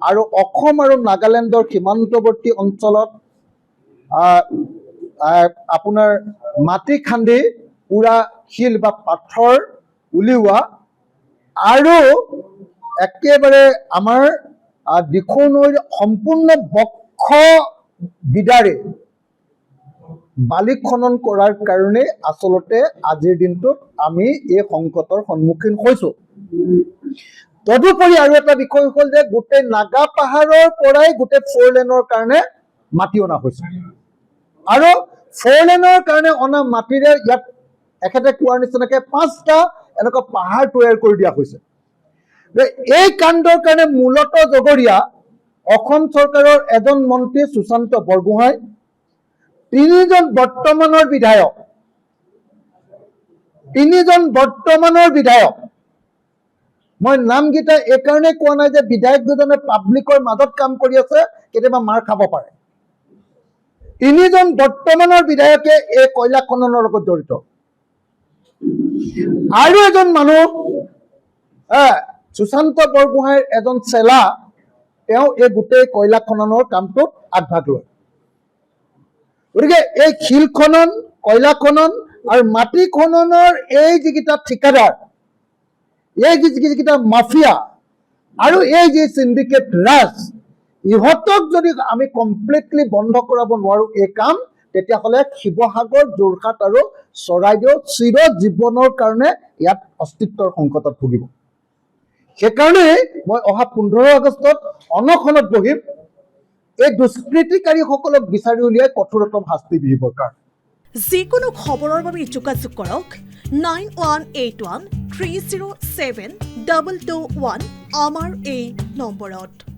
আৰু অসম আৰু নাগালেণ্ডৰ সীমান্তৱৰ্তী অঞ্চলত আপোনাৰ মাটি খান্দি পুৰা শিল বা পাথৰ উলিওৱা আৰু একেবাৰে আমাৰ দিখৌ নৈৰ সম্পূৰ্ণ বক্ষ বিদাৰে বালি খনন কৰাৰ কাৰণে আচলতে আজিৰ দিনটোত আমি এই সংকটৰ সন্মুখীন হৈছোঁ। তদুপৰি আৰু এটা বিষয় হ'ল যে গোটেই নাগা পাহাৰৰ পৰাই গোটেই 4 লেনৰ কাৰণে মাটি অনা হৈছে আৰু 4 লেনৰ কাৰণে অনা মাটিৰে ইয়াত এখেতে কোৱাৰ নিচিনাকৈ 5টা এনেকুৱা পাহাৰ তৈয়াৰ কৰি দিয়া হৈছে। এই কাণ্ডৰ কাৰণে মূলতঃ জগৰীয়া অসম চৰকাৰৰ এজন মন্ত্ৰী সুশান্ত বৰগোহাঁই, 3জন বৰ্তমানৰ বিধায়ক, মই নামকেইটা এইকাৰণে কোৱা নাই যে বিধায়ক দুজনে পাব্লিকৰ মাজত কাম কৰি আছে, কেতিয়াবা মাৰ খাব পাৰে। 3জন বৰ্তমানৰ বিধায়কে এই কয়লা খননৰ লগত জড়িত। আৰু এজন মানুহ সুশান্ত বৰগোহাঁইৰ এজন চেলা, তেওঁ এই গোটেই কয়লা খননৰ কামটোত আগভাগ লয়। গতিকে এই শিল খনন, কয়লা খনন আৰু মাটি খননৰ এই যিকেইটা ঠিকাদাৰ, এই যিকেইটা মাফিয়া আৰু এই যি চিণ্ডিকেট ৰাজ, ইহঁতক যদি আমি কমপ্লিটলি বন্ধ কৰাব নোৱাৰোঁ এই কাম, তেতিয়াহ'লে শিৱসাগৰ, যোৰহাট আৰু চৰাইদেউ চিৰ জীৱনৰ কাৰণে ইয়াত অস্তিত্বৰ সংকটত ভুগিব। সেইকাৰণে মই অহা 15 আগষ্টত অনশনত বহিম এই দুষ্কৃতিকাৰীসকলক বিচাৰি উলিয়াই কঠোৰতম শাস্তি বিহিবৰ কাৰণে। যিকোনো খবৰৰ বাবে যোগাযোগ কৰক 9181 307 221 আমাৰ এই নম্বৰত।